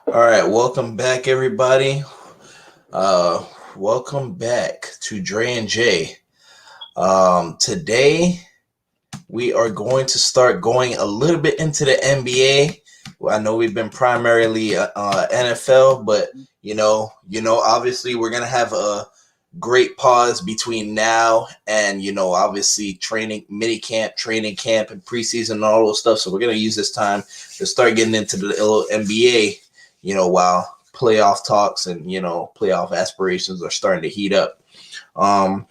All right, welcome back, everybody. Uh, Welcome back to Dre and Jay. Today we are going to start going a little bit into the NBA. Well, I know we've been primarily NFL, but obviously we're gonna have a great pause between now and obviously training camp, and preseason and all those stuff. So we're gonna use this time to start getting into the little NBA. While playoff talks and playoff aspirations are starting to heat up. Um,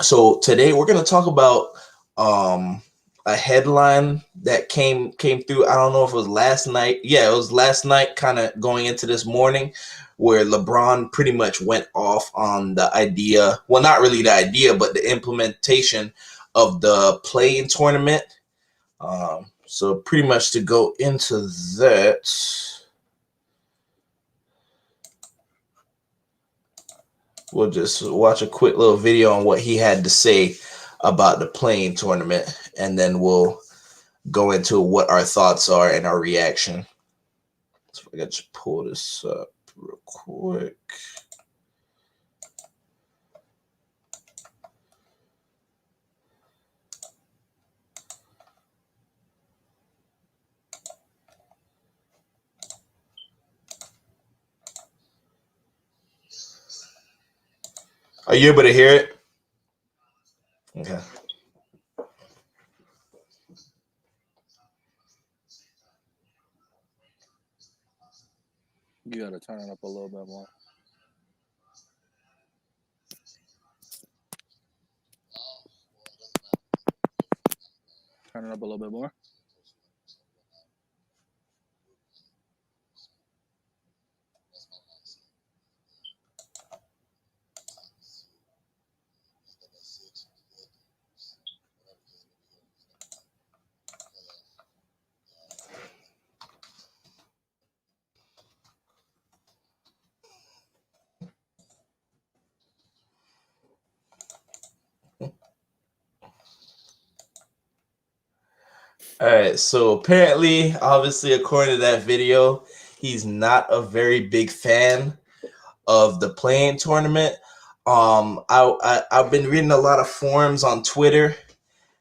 so today we're gonna talk about um a headline that came through. I don't know if it was last night. Yeah, it was last night, kind of going into this morning, where LeBron pretty much went off on the idea. Well, not really the idea, but the implementation of the play-in tournament. So pretty much to go into that. We'll just watch a quick little video on what he had to say about the playing tournament, and then we'll go into what our thoughts are and our reaction. So I got to pull this up real quick. Are you able to hear it? Okay. You gotta turn it up a little bit more. Turn it up a little bit more. All right. So apparently, obviously, according to that video, he's not a very big fan of the playing tournament. I've been reading a lot of forums on Twitter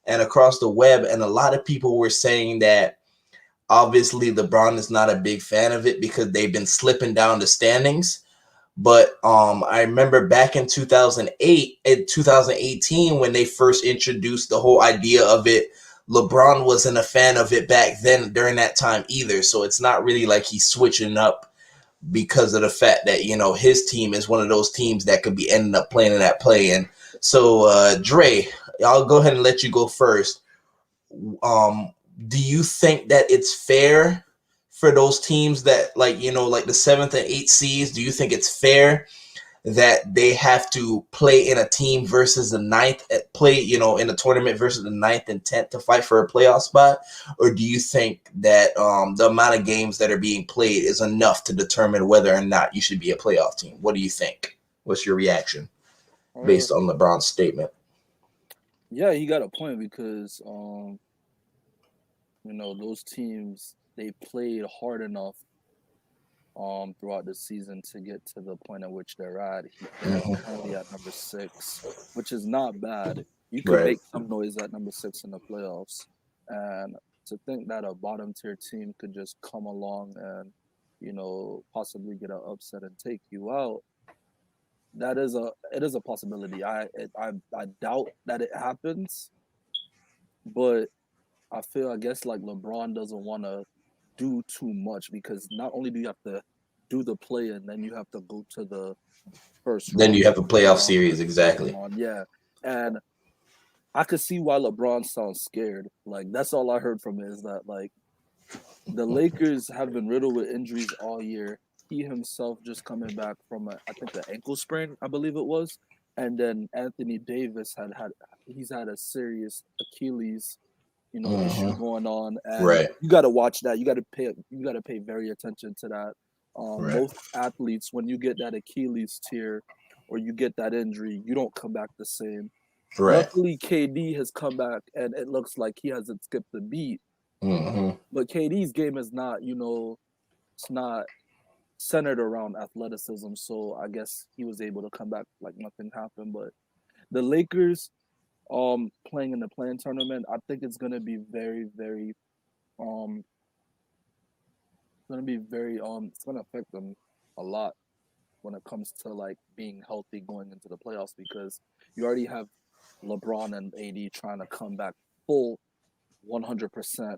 and across the web, and a lot of people were saying that obviously LeBron is not a big fan of it because they've been slipping down the standings. But I remember back in 2008 and 2018 when they first introduced the whole idea of it. LeBron wasn't a fan of it back then during that time either. So it's not really like he's switching up because of the fact that his team is one of those teams that could be ending up playing in that play-in. So Dre, I'll go ahead and let you go first. Um, do you think that it's fair for those teams that like the seventh and eighth seeds? Do you think it's fair that they have to play in a team versus the ninth play, in a tournament versus the ninth and 10th to fight for a playoff spot? Or do you think that the amount of games that are being played is enough to determine whether or not you should be a playoff team? What do you think? What's your reaction Uh, based on LeBron's statement? yeah, he got a point because those teams they played hard enough throughout the season to get to the point at which they're at. They're Mm-hmm. currently at number 6, which is not bad. You could Right. make some noise at number 6 in the playoffs, and to think that a bottom tier team could just come along and possibly get an upset and take you out, it is a possibility. I doubt that it happens, but I guess like LeBron doesn't want to do too much because not only do you have to do the play and then you have to go to the first Then round you of have a the playoff playoff series, and so exactly. on. Yeah, and I could see why LeBron sounds scared. Like that's all I heard from it is that like the Lakers have been riddled with injuries all year. He himself just coming back from I think an ankle sprain, I believe it was, and then Anthony Davis he's had a serious Achilles issue Mm-hmm. going on, and Right. you got to watch that. You got to pay very attention to that. Right. Most athletes, when you get that Achilles tear or you get that injury, you don't come back the same. Right. Luckily, KD has come back, and it looks like he hasn't skipped a beat. Mm-hmm. But KD's game is not, it's not. centered around athleticism. So I guess he was able to come back like nothing happened. But the Lakers, playing in the playing tournament, I think it's gonna be very, very, um, it's gonna affect them a lot when it comes to like being healthy going into the playoffs because you already have LeBron and AD trying to come back full 100%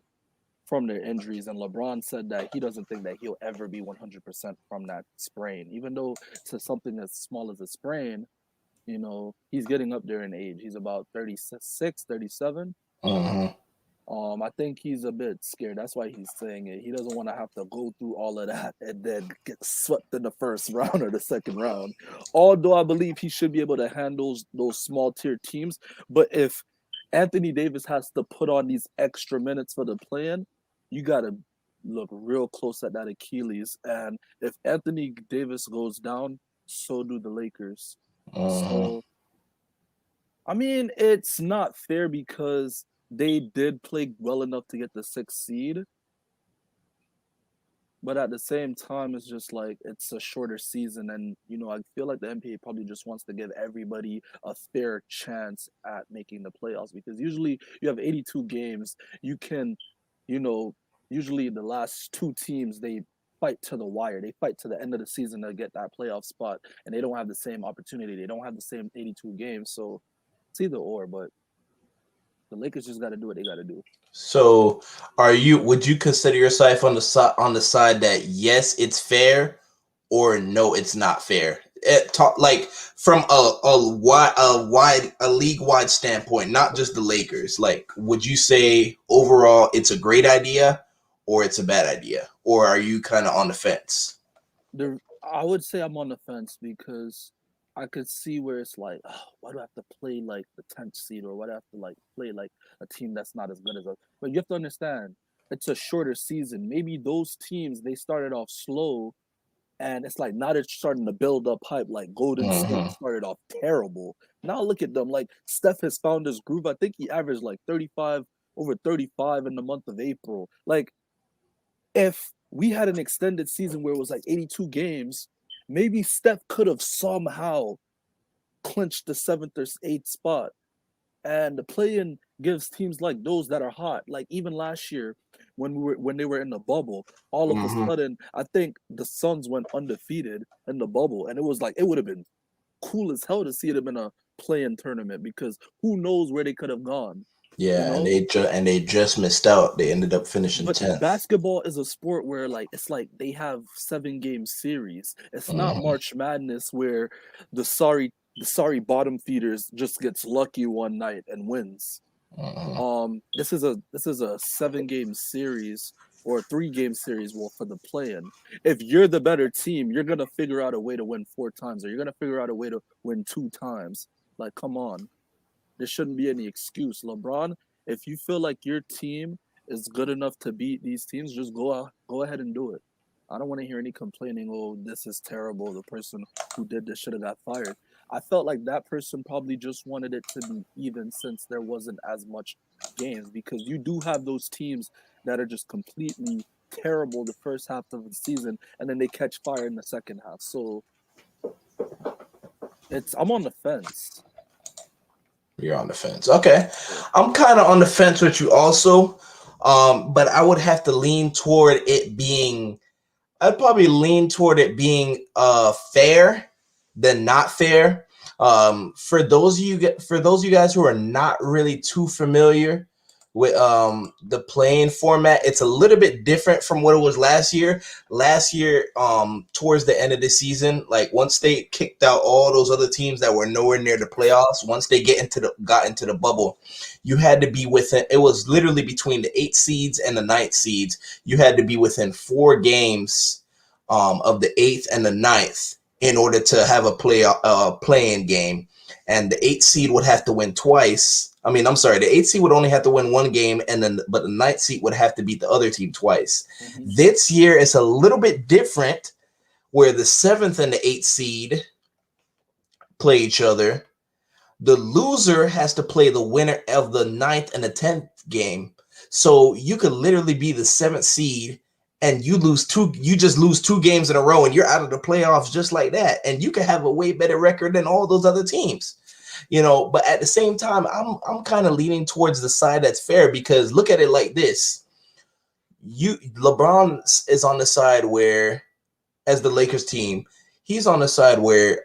from their injuries. And LeBron said that he doesn't think that he'll ever be 100% from that sprain, even though to something as small as a sprain, he's getting up there in age. He's about 36, 37. Mm-hmm. I think he's a bit scared. That's why he's saying it. He doesn't want to have to go through all of that and then get swept in the first round or the second round. Although I believe he should be able to handle those small tier teams. But if Anthony Davis has to put on these extra minutes for the plan, you got to look real close at that Achilles. And if Anthony Davis goes down, so do the Lakers. Mm-hmm. So, I mean, it's not fair because they did play well enough to get the sixth seed, but at the same time, it's just like it's a shorter season, and I feel like the NBA probably just wants to give everybody a fair chance at making the playoffs because usually you have 82 games. You can, you know, usually the last two teams they fight to the wire. They fight to the end of the season to get that playoff spot, and they don't have the same opportunity. They don't have the same 82 games, so it's either or. But the Lakers just got to do what they got to do. So, would you consider yourself on the side that yes, it's fair, or no, it's not fair? Like from a league wide standpoint, not just the Lakers. Like, would you say overall it's a great idea, or it's a bad idea, or are you kind of on the fence? I would say I'm on the fence because I could see where it's like, oh, why do I have to play like the 10th seed or why do I have to like play like a team that's not as good as us? But you have to understand, it's a shorter season. Maybe those teams they started off slow and it's like now they're starting to build up hype. Like Golden State Mm-hmm. started off terrible. Now look at them. Like Steph has found his groove. I think he averaged like 35 over 35 in the month of April. Like if we had an extended season where it was like 82 games, maybe Steph could have somehow clinched the seventh or eighth spot. And the play-in gives teams like those that are hot. Like even last year, when they were in the bubble, all of a Mm-hmm. sudden, I think the Suns went undefeated in the bubble, and it was like it would have been cool as hell to see them in a play-in tournament because who knows where they could have gone, you Yeah, and know? they just missed out. They ended up finishing But 10th. basketball is a sport where like it's like they have 7 game series. It's not Mm-hmm. March Madness where the sorry bottom feeders just gets lucky one night and wins. Mm-hmm. This is a 7 game series or a 3 game series well for the play-in. If you're the better team, you're gonna figure out a way to win 4 times or you're gonna figure out a way to win 2 times. Like, come on. There shouldn't be any excuse. LeBron, if you feel like your team is good enough to beat these teams, just go ahead and do it. I don't want to hear any complaining, oh, this is terrible. The person who did this should have got fired. I felt like that person probably just wanted it to be even since there wasn't as much games because you do have those teams that are just completely terrible the first half of the season and then they catch fire in the second half. So I'm on the fence. You're on the fence. Okay. Yeah. I'm kind of on the fence with you also. But I would have to lean toward it being I'd probably lean toward it being fair than not fair. For those of you guys who are not really too familiar with the playing format, it's a little bit different from what it was last year. Last year, towards the end of the season, like once they kicked out all those other teams that were nowhere near the playoffs, once they got into the bubble, you had to be within. It was literally between the 8 seeds and the 9 seeds. You had to be within 4 games of the 8th and the 9th in order to have a playing game, and the 8 seed would have to win twice. I mean, I'm sorry, the 8 seed would only have to win 1 game, but the 9th seed would have to beat the other team twice. Mm-hmm. This year is a little bit different, where the 7th and the 8th seed play each other. The loser has to play the winner of the 9th and the 10th game. So you could literally be the 7th seed and you just lose 2 games in a row and you're out of the playoffs just like that. And you can have a way better record than all those other teams. But at the same time, I'm kind of leaning towards the side that's fair, because look at it like this. LeBron is on the side where, as the Lakers team, he's on the side where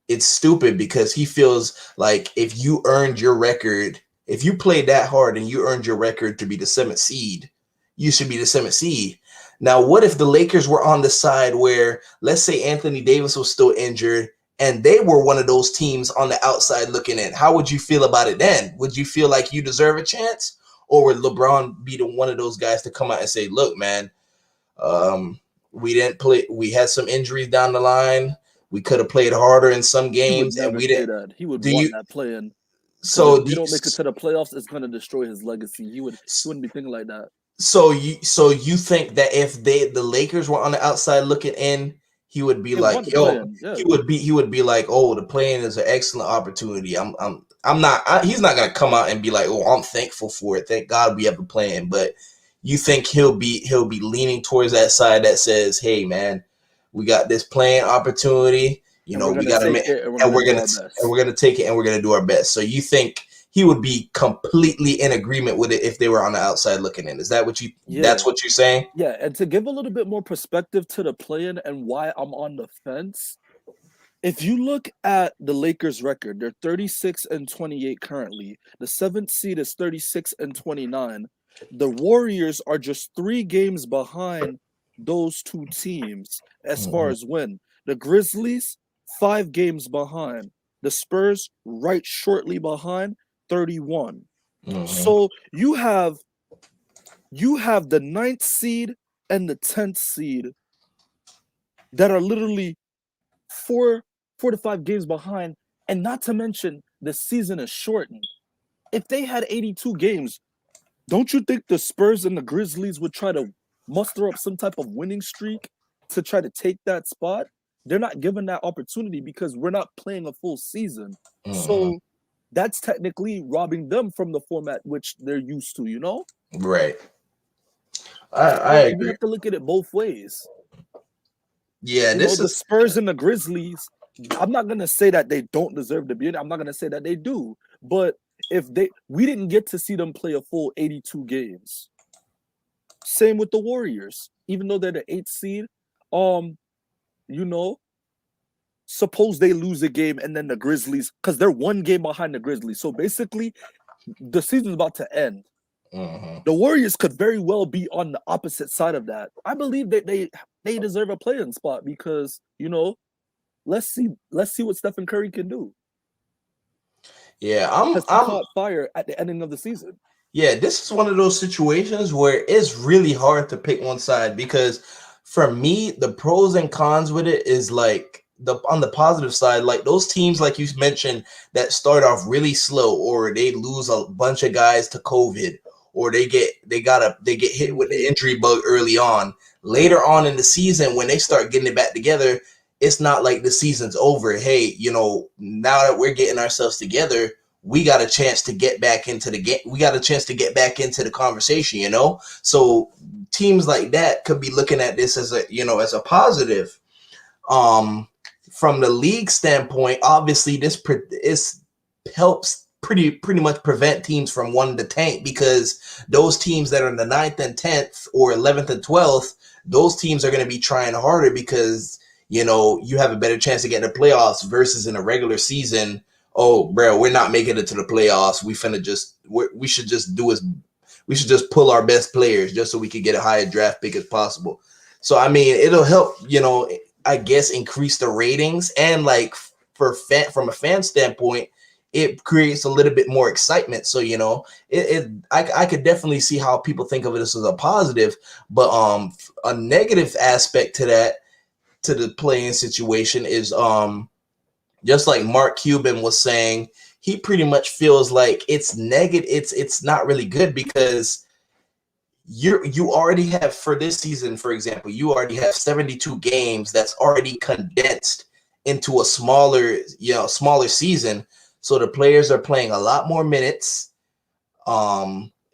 it's stupid, because he feels like if you earned your record, if you played that hard and you earned your record to be the 7th seed, you should be the 7th seed. Now, what if the Lakers were on the side where, let's say Anthony Davis was still injured and they were one of those teams on the outside looking in? How would you feel about it then? Would you feel like you deserve a chance? Or would LeBron be one of those guys to come out and say, look, man, we didn't play. We had some injuries down the line. We could have played harder in some He would games, and never we say didn't. that. He would Do want you? that play in. Because if So, we don't make it to the playoffs, it's gonna destroy his legacy. He wouldn't be thinking like that. so you think that if the Lakers were on the outside looking in, he would be They want like, to play yo, in, yeah. he would be like, oh, the playing is an excellent opportunity. I'm not. He's not gonna come out and be like, oh, I'm thankful for it. Thank God we have a plan. But you think he'll be leaning towards that side that says, hey, man, we got this playing opportunity. And we're We gonna got to take make, it and we're and gonna we're do gonna our and best. we're gonna take it and we're gonna do our best. So you think he would be completely in agreement with it if they were on the outside looking in? Is that what you? Yeah. That's what you're saying? Yeah, and to give a little bit more perspective to the play-in and why I'm on the fence, if you look at the Lakers record, they're 36 and 28 currently. The 7th seed is 36 and 29. The Warriors are just 3 games behind those two teams as far Mm-hmm. as win. The Grizzlies, 5 games behind. The Spurs, right shortly behind, 31. Mm-hmm. So you have the 9th seed and the 10th seed that are literally 4 to 5 games behind, and not to mention the season is shortened. If they had 82 games, don't you think the Spurs and the Grizzlies would try to muster up some type of winning streak to try to take that spot? They're not given that opportunity because we're not playing a full season. Mm-hmm. So that's technically robbing them from the format which they're used to, Right. I So you agree. have to look at it both ways. Yeah, this The is. Spurs and the Grizzlies, I'm not gonna say that they don't deserve to be in. I'm not gonna say that they do. But if we didn't get to see them play a full 82 games. Same with the Warriors, even though they're the 8th seed. Um, you know, suppose they lose a game and then the Grizzlies, because they're 1 game behind the Grizzlies. So basically, the season's about to end. Mm-hmm. The Warriors could very well be on the opposite side of that. I believe that they deserve a play-in spot because let's see what Stephen Curry can do. Yeah, Because he caught fire at the ending of the season. Yeah, this is one of those situations where it's really hard to pick one side, because for me, the pros and cons with it is like on the positive side, like those teams like you mentioned that start off really slow, or they lose a bunch of guys to COVID, or they get hit with the injury bug early on. Later on in the season, when they start getting it back together, it's not like the season's over. Hey, now that we're getting ourselves together, we got a chance to get back into the game. We got a chance to get back into the conversation, So teams like that could be looking at this as a positive. From the league standpoint, obviously this helps pretty much prevent teams from wanting to tank, because those teams that are in the 9th and 10th or 11th and 12th, those teams are going to be trying harder because you have a better chance to get in the playoffs versus in a regular season. Oh, bro, we're not making it to the playoffs. We should just pull our best players just so we can get a higher draft pick as possible. So I mean, it'll help, I guess, increase the ratings, and like from a fan standpoint, it creates a little bit more excitement. So I could definitely see how people think of this as a positive, but a negative aspect to the playing situation is just like Mark Cuban was saying, he pretty much feels like it's negative. It's not really good, because you already have, for this season, for example, you already have 72 games that's already condensed into a smaller season. So the players are playing a lot more minutes.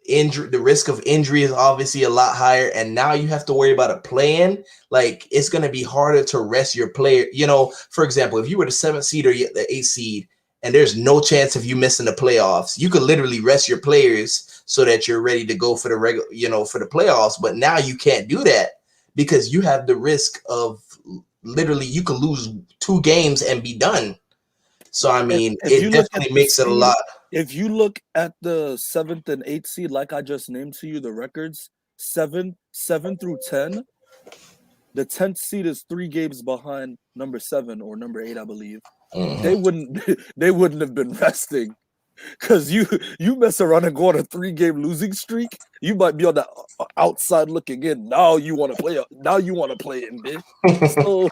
injury, the risk of injury is obviously a lot higher, and now you have to worry about a play-in. Like, it's going to be harder to rest your player. You know, for example, if you were the 7th seed or the 8th seed, and there's no chance of you missing the playoffs, you could literally rest your players so that you're ready to go for the regular, for the playoffs. But now you can't do that because you have the risk of literally you could lose 2 games and be done. So I mean, If you it look at definitely the makes it a seed, lot. if you look at the 7th and 8th seed, like I just named to you, the records 7 through 10. The 10th seed is 3 games behind number 7 or number 8, I believe. They Mhm. wouldn't they wouldn't have been resting because you mess around and go on a 3-game losing streak. You might be on the outside looking in. Now you want to play. Now you want to play in, bitch. So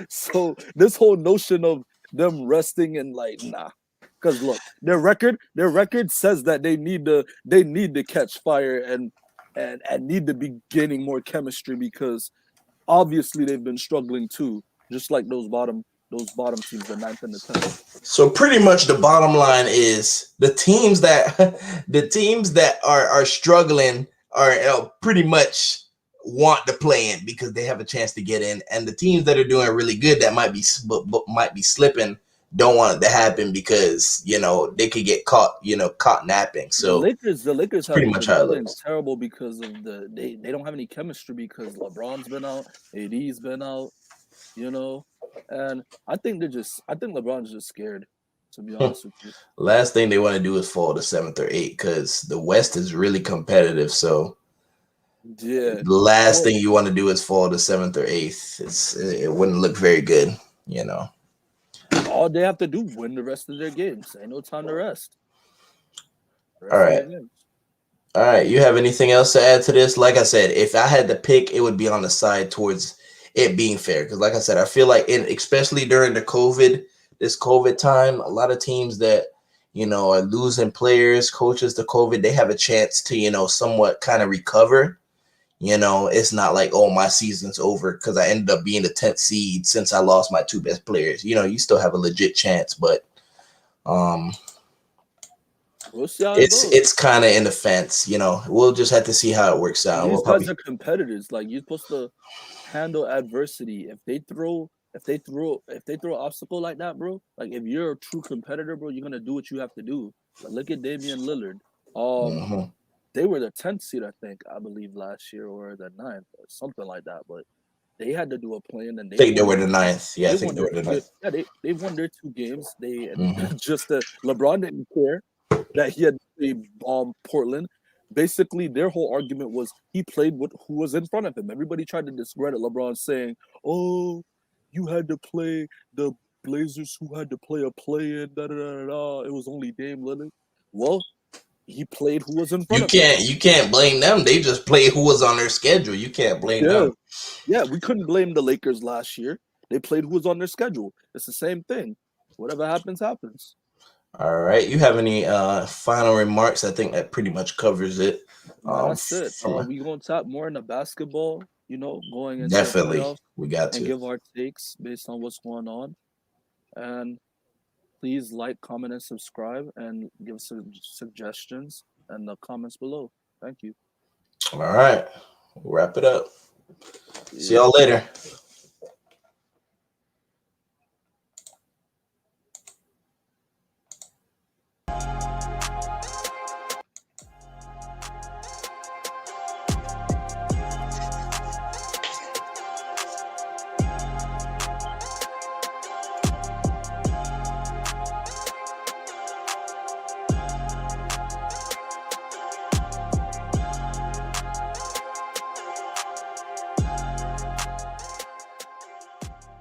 so this whole notion of them resting and like nah. Because look, their record says that they need to catch fire and need to be gaining more chemistry because obviously they've been struggling too, just like those bottom teams, the ninth and the 10th. So pretty much the bottom line is the teams that the teams that are struggling are pretty much want to play in because they have a chance to get in, and the teams that are doing really good that might be slipping don't want it to happen because they could get caught napping. The So Lakers, the Lakers it's pretty have much been how it playing looks. terrible because of they don't have any chemistry because LeBron's been out, AD's been out, you know, and I think LeBron's just scared, to be honest with you. Last thing they want to do is fall to 7th or 8th because the West is really competitive. So Yeah, the last all thing you want to do is fall to 7th or 8th. It wouldn't look very good, you know. all they have to do win the rest of their games. Ain't no time to rest. The All rest of right. their games. All right. You have anything else to add to this? Like I said, if I had to pick, it would be on the side towards it being fair. Because, like I said, I feel like, especially during this COVID time, a lot of teams that, are losing players, coaches to COVID, they have a chance to, somewhat kind of recover. It's not like, oh, my season's over because I ended up being the 10th seed since I lost my 2 best players. You still have a legit chance, but um, We'll see how it it's goes. it's kind of in the fence. We'll just have to see how it works out. And These we'll guys probably are competitors. Like you're supposed to handle adversity. If they throw an obstacle like that, bro, like if you're a true competitor, bro, you're gonna do what you have to do. Like look at Damian Lillard. Um, mhm. they were the 10th seed, I believe, last year or the ninth or something like that. But they had to do a plan and I think they were the ninth. Yeah, I they think won they their were the two games. ninth. Yeah, they won their 2 games. They Hmm. just LeBron didn't care that he had played Portland. Basically, their whole argument was he played with who was in front of him. Everybody tried to discredit LeBron, saying, "Oh, you had to play the Blazers who had to play a play in da da da da. It was only Dame Lillard." Well, he played who was in front You of him. can't you can't blame them. They just play who was on their schedule. You can't blame Yeah, them. yeah. We couldn't blame the Lakers last year. They played who was on their schedule. It's the same thing. Whatever happens, happens. All right. You have any final remarks? I think that pretty much covers it. Nah, that's it. From We gonna tap more into basketball, going into the definitely playoffs we got and to. give our takes based on what's going on. And please like, comment, and subscribe, and give some suggestions in the comments below. Thank you. All right. We'll wrap it up. See Yeah. y'all later.